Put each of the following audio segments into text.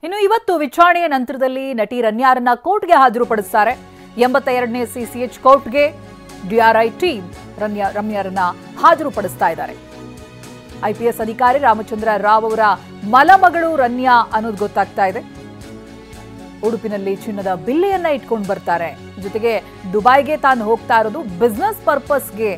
ಇನ್ನು ಇವತ್ತು ವಿಚಾರಣೆಯ ನಂತರದಲ್ಲಿ ನಟಿ ರನ್ಯಾರನ್ನ ಕೋರ್ಟ್ಗೆ ಹಾಜರುಪಡಿಸುತ್ತಾರೆ. 82ನೇ ಸಿಸಿಎಚ್ ಕೋರ್ಟ್ಗೆ ಡಿಆರ್ಐ ಟೀಮ್ ರಮ್ಯಾರನ್ನ ಹಾಜರುಪಡಿಸ್ತಾ ಇದ್ದಾರೆ. ಐಪಿಎಸ್ ಅಧಿಕಾರಿ ರಾಮಚಂದ್ರ ರಾವ್ ಅವರ ಮಲಮಗಳು ರನ್ಯಾ ಅನ್ನೋದು ಗೊತ್ತಾಗ್ತಾ ಇದೆ. ಉಡುಪಿನಲ್ಲಿ ಚಿನ್ನದ ಬಿಲ್ಲೆಯನ್ನ ಇಟ್ಕೊಂಡು ಬರ್ತಾರೆ. ಜೊತೆಗೆ ದುಬೈಗೆ ತಾನು ಹೋಗ್ತಾ ಇರೋದು ಬಿಸ್ನೆಸ್ ಪರ್ಪಸ್ಗೆ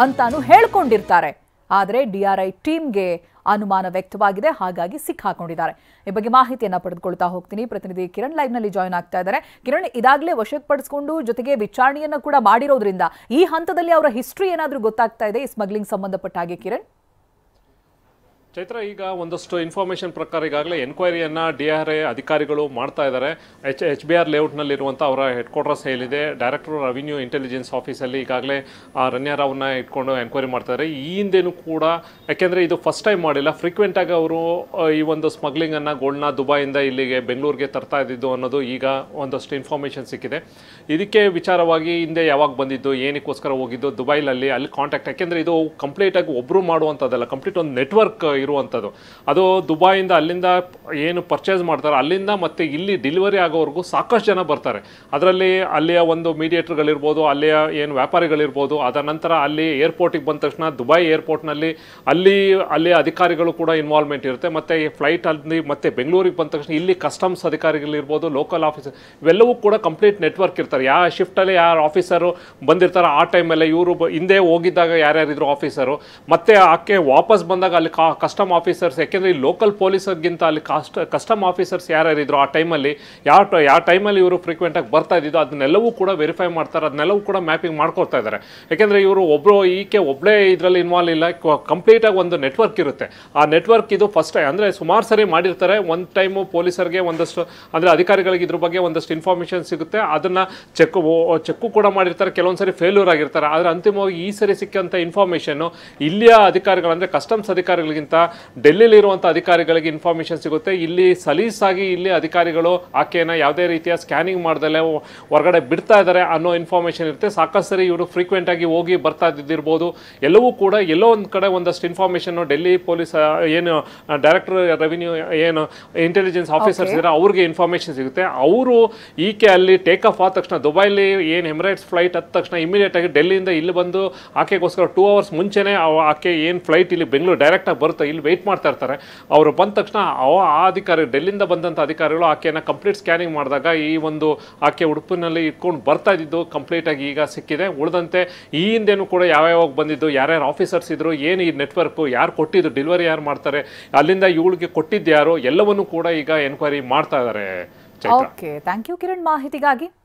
ಅಂತಾನು ಹೇಳ್ಕೊಂಡಿರ್ತಾರೆ. ಆದರೆ ಡಿಆರ್ಐ ಟೀಮ್ಗೆ ಅನುಮಾನ ವ್ಯಕ್ತವಾಗಿದೆ, ಹಾಗಾಗಿ ಸಿಕ್ಕಾಕೊಂಡಿದ್ದಾರೆ. ಈ ಬಗ್ಗೆ ಮಾಹಿತಿಯನ್ನ ಪಡೆದುಕೊಳ್ತಾ ಹೋಗ್ತೀನಿ. ಪ್ರತಿನಿಧಿ ಕಿರಣ್ ಲೈವ್ ನಲ್ಲಿ ಜಾಯ್ನ್ ಆಗ್ತಾ ಇದ್ದಾರೆ. ಕಿರಣ್, ಇದಾಗಲೇ ವಶಪಡಿಸಿಕೊಂಡು ಜೊತೆಗೆ ವಿಚಾರಣೆಯನ್ನ ಕೂಡ ಮಾಡಿರೋದ್ರಿಂದ ಈ ಹಂತದಲ್ಲಿ ಅವರ ಹಿಸ್ಟ್ರಿ ಏನಾದರೂ ಗೊತ್ತಾಗ್ತಾ ಇದೆ ಈ ಸ್ಮಗ್ಲಿಂಗ್ ಸಂಬಂಧಪಟ್ಟ ಹಾಗೆ? ಕಿರಣ್, ಚೈತ್ರ, ಈಗ ಒಂದಷ್ಟು ಇನ್ಫಾರ್ಮೇಷನ್ ಪ್ರಕಾರ ಈಗಾಗಲೇ ಎನ್ಕ್ವೈರಿಯನ್ನು ಡಿಆರ್ಐ ಅಧಿಕಾರಿಗಳು ಮಾಡ್ತಾ ಇದ್ದಾರೆ. HBR ಲೇಔಟ್ನಲ್ಲಿರುವಂಥ ಅವರ ಹೆಡ್ ಕ್ವಾರ್ಟರ್ಸ್ ಏನಿದೆ, ಡೈರೆಕ್ಟರ್ ರೆವಿನ್ಯೂ ಇಂಟೆಲಿಜೆನ್ಸ್ ಆಫೀಸಲ್ಲಿ ಈಗಾಗಲೇ ರನ್ಯಾರಾವ್ನ ಇಟ್ಕೊಂಡು ಎನ್ಕ್ವೈರಿ ಮಾಡ್ತಾ ಇದ್ದಾರೆ. ಈ ಹಿಂದೆನೂ ಕೂಡ, ಯಾಕೆಂದರೆ ಇದು ಫಸ್ಟ್ ಟೈಮ್ ಮಾಡಿಲ್ಲ, ಫ್ರೀಕ್ವೆಂಟಾಗಿ ಅವರು ಈ ಒಂದು ಸ್ಮಗ್ಲಿಂಗನ್ನು ಗೋಲ್ಡ್ನ ದುಬೈಯಿಂದ ಇಲ್ಲಿಗೆ ಬೆಂಗಳೂರಿಗೆ ತರ್ತಾ ಇದ್ದಿದ್ದು ಅನ್ನೋದು ಈಗ ಒಂದಷ್ಟು ಇನ್ಫಾರ್ಮೇಷನ್ ಸಿಕ್ಕಿದೆ. ಇದಕ್ಕೆ ವಿಚಾರವಾಗಿ ಹಿಂದೆ ಯಾವಾಗ ಬಂದಿದ್ದು, ಏನಕ್ಕೋಸ್ಕರ ಹೋಗಿದ್ದು, ದುಬೈಲಲ್ಲಿ ಅಲ್ಲಿ ಕಾಂಟ್ಯಾಕ್ಟ್, ಯಾಕೆಂದರೆ ಇದು ಕಂಪ್ಲೀಟಾಗಿ ಒಬ್ಬರು ಮಾಡುವಂಥದ್ದಲ್ಲ, ಕಂಪ್ಲೀಟ್ ಒಂದು ನೆಟ್ವರ್ಕ್ ಇರುವಂಥದ್ದು. ಅದು ದುಬೈಯಿಂದ ಅಲ್ಲಿಂದ ಏನು ಪರ್ಚೇಸ್ ಮಾಡ್ತಾರೆ ಅಲ್ಲಿಂದ ಮತ್ತೆ ಇಲ್ಲಿ ಡೆಲಿವರಿ ಆಗೋವರೆಗೂ ಸಾಕಷ್ಟು ಜನ ಬರ್ತಾರೆ. ಅದರಲ್ಲಿ ಅಲ್ಲಿಯ ಒಂದು ಮೀಡಿಯೇಟರ್ಗಳಿರ್ಬೋದು, ಅಲ್ಲಿಯ ಏನು ವ್ಯಾಪಾರಿಗಳಿರ್ಬೋದು, ಅದರ ನಂತರ ಅಲ್ಲಿ ಏರ್ಪೋರ್ಟಿಗೆ ಬಂದ ತಕ್ಷಣ ದುಬೈ ಏರ್ಪೋರ್ಟ್ನಲ್ಲಿ ಅಲ್ಲಿ ಅಧಿಕಾರಿಗಳು ಕೂಡ ಇನ್ವಾಲ್ವ್ಮೆಂಟ್ ಇರುತ್ತೆ. ಮತ್ತು ಈ ಫ್ಲೈಟಲ್ಲಿ ಮತ್ತೆ ಬೆಂಗಳೂರಿಗೆ ಬಂದ ತಕ್ಷಣ ಇಲ್ಲಿ ಕಸ್ಟಮ್ಸ್ ಅಧಿಕಾರಿಗಳಿರ್ಬೋದು, ಲೋಕಲ್ ಆಫೀಸರ್, ಇವೆಲ್ಲವೂ ಕೂಡ ಕಂಪ್ಲೀಟ್ ನೆಟ್ವರ್ಕ್ ಇರ್ತಾರೆ. ಯಾವ ಶಿಫ್ಟಲ್ಲಿ ಯಾರು ಆಫೀಸರು ಬಂದಿರ್ತಾರೆ ಆ ಟೈಮಲ್ಲಿ ಇವರು ಹಿಂದೆ ಹೋಗಿದ್ದಾಗ ಯಾರ್ಯಾರಿದ್ರು ಆಫೀಸರು, ಮತ್ತೆ ಆಕೆ ವಾಪಸ್ ಬಂದಾಗ ಅಲ್ಲಿ ಕಸ್ಟಮ್ ಆಫೀಸರ್ಸ್, ಯಾಕೆಂದರೆ ಈ ಲೋಕಲ್ ಪೊಲೀಸರ್ಗಿಂತ ಅಲ್ಲಿ ಕಸ್ಟಮ್ ಆಫೀಸರ್ಸ್ ಯಾರ್ಯಾರಿದ್ರು ಆ ಟೈಮಲ್ಲಿ ಯಾವ ಟೈಮಲ್ಲಿ ಇವರು ಫ್ರೀಕ್ವೆಂಟಾಗಿ ಬರ್ತಾ ಇದ್ದಿದ್ದು ಅದನ್ನೆಲ್ಲವೂ ಕೂಡ ವೆರಿಫೈ ಮಾಡ್ತಾರೆ. ಅದನ್ನೆಲ್ಲವೂ ಕೂಡ ಮ್ಯಾಪಿಂಗ್ ಮಾಡ್ಕೊಳ್ತಾ ಇದ್ದಾರೆ. ಯಾಕೆಂದರೆ ಇವರು ಒಬ್ಬಳೇ ಇದರಲ್ಲಿ ಇನ್ವಾಲ್ವ್ ಇಲ್ಲ, ಕಂಪ್ಲೀಟಾಗಿ ಒಂದು ನೆಟ್ವರ್ಕ್ ಇರುತ್ತೆ. ಆ ನೆಟ್ವರ್ಕ್ ಇದು ಫಸ್ಟ್ ಟೈಮ್ ಅಂದರೆ ಸುಮಾರು ಸರಿ ಮಾಡಿರ್ತಾರೆ. ಒಂದು ಟೈಮು ಪೊಲೀಸರಿಗೆ ಒಂದಷ್ಟು ಅಂದರೆ ಅಧಿಕಾರಿಗಳಿಗೆ ಇದ್ರ ಬಗ್ಗೆ ಒಂದಷ್ಟು ಇನ್ಫಾರ್ಮೇಷನ್ ಸಿಗುತ್ತೆ, ಅದನ್ನು ಚೆಕ್ಕು ಕೂಡ ಮಾಡಿರ್ತಾರೆ. ಕೆಲವೊಂದು ಸರಿ ಫೇಲ್ಯೂರ್ ಆಗಿರ್ತಾರೆ. ಆದರೆ ಅಂತಿಮವಾಗಿ ಈ ಸರಿ ಸಿಕ್ಕಂಥ ಇನ್ಫಾರ್ಮೇಷನ್ನು ಇಲ್ಲಿಯ ಅಧಿಕಾರಿಗಳು ಅಂದರೆ ಕಸ್ಟಮ್ಸ್ ಅಧಿಕಾರಿಗಳಿಗಿಂತ ಡೆಲ್ಲಿಲಿರುವಂಥ ಅಧಿಕಾರಿಗಳಿಗೆ ಇನ್ಫಾರ್ಮೇಷನ್ ಸಿಗುತ್ತೆ. ಇಲ್ಲಿ ಸಲೀಸಾಗಿ ಇಲ್ಲಿ ಅಧಿಕಾರಿಗಳು ಆಕೆಯನ್ನು ಯಾವುದೇ ರೀತಿಯ ಸ್ಕ್ಯಾನಿಂಗ್ ಮಾಡ್ದಲೇ ಹೊರಗಡೆ ಬಿಡ್ತಾ ಇದ್ದಾರೆ ಅನ್ನೋ ಇನ್ಫಾರ್ಮೇಷನ್ ಇರುತ್ತೆ. ಸಾಕಷ್ಟು ಸರಿ ಇವರು ಫ್ರೀಕ್ವೆಂಟಾಗಿ ಹೋಗಿ ಬರ್ತಾ ಇದ್ದಿರ್ಬೋದು. ಎಲ್ಲವೂ ಕೂಡ ಎಲ್ಲೋ ಒಂದು ಕಡೆ ಒಂದಷ್ಟು ಇನ್ಫಾರ್ಮೇಷನ್ನು ಡೆಲ್ಲಿ ಪೊಲೀಸ್ ಏನು ಡೈರೆಕ್ಟರ್ ರೆವಿನ್ಯೂ ಏನು ಇಂಟೆಲಿಜೆನ್ಸ್ ಆಫೀಸರ್ಸ್ ಇದ್ದಾರೆ ಅವ್ರಿಗೆ ಇನ್ಫಾರ್ಮೇಷನ್ ಸಿಗುತ್ತೆ. ಅವರು ಈಕೆ ಅಲ್ಲಿ ಟೇಕ್ ಆಫ್ ಆದ ತಕ್ಷಣ ದುಬೈಲಿ ಏನು ಎಮಿರೇಟ್ಸ್ ಫ್ಲೈಟ್ ಹತ್ತ ತಕ್ಷಣ ಇಮಿಡಿಯೇಟಾಗಿ ಡೆಲ್ಲಿಯಿಂದ ಇಲ್ಲಿ ಬಂದು ಆಕೆಗೋಸ್ಕರ 2 hours ಮುಂಚೆನೇ ಆಕೆ ಏನು ಫ್ಲೈಟ್ ಇಲ್ಲಿ ಬೆಂಗಳೂರು ಡೈರೆಕ್ಟಾಗಿ ಬರುತ್ತೆ, ಇಲ್ಲಿ ವೆಯ್ಟ್ ಮಾಡ್ತಾ ಇರ್ತಾರೆ. ಅವರು ಬಂದ ತಕ್ಷಣ ಆ ಅಧಿಕಾರಿ ಡೆಲ್ಲಿಂದ ಬಂದಂಥ ಅಧಿಕಾರಿಗಳು ಆಕೆಯನ್ನು ಕಂಪ್ಲೀಟ್ ಸ್ಕ್ಯಾನಿಂಗ್ ಮಾಡಿದಾಗ ಈ ಒಂದು ಆಕೆ ಉಡುಪಿನಲ್ಲಿ ಇಟ್ಕೊಂಡು ಬರ್ತಾ ಇದ್ದಿದ್ದು ಕಂಪ್ಲೀಟಾಗಿ ಈಗ ಸಿಕ್ಕಿದೆ. ಉಳಿದಂತೆ ಈ ಹಿಂದೆನೂ ಕೂಡ ಯಾವ್ಯಾವಾಗ ಬಂದಿದ್ದು, ಯಾರ್ಯಾರು ಆಫೀಸರ್ಸ್ ಇದ್ರು, ಏನು ಈ ನೆಟ್ವರ್ಕು, ಯಾರು ಕೊಟ್ಟಿದ್ದು, ಡೆಲಿವರಿ ಯಾರು ಮಾಡ್ತಾರೆ, ಅಲ್ಲಿಂದ ಇವಳಿಗೆ ಕೊಟ್ಟಿದ್ದು ಯಾರು, ಎಲ್ಲವನ್ನೂ ಕೂಡ ಈಗ ಎನ್ಕ್ವೈರಿ ಮಾಡ್ತಾ ಇದ್ದಾರೆ. ಓಕೆ, ಥ್ಯಾಂಕ್ ಯು ಕಿರಣ್ ಮಾಹಿತಿಗಾಗಿ.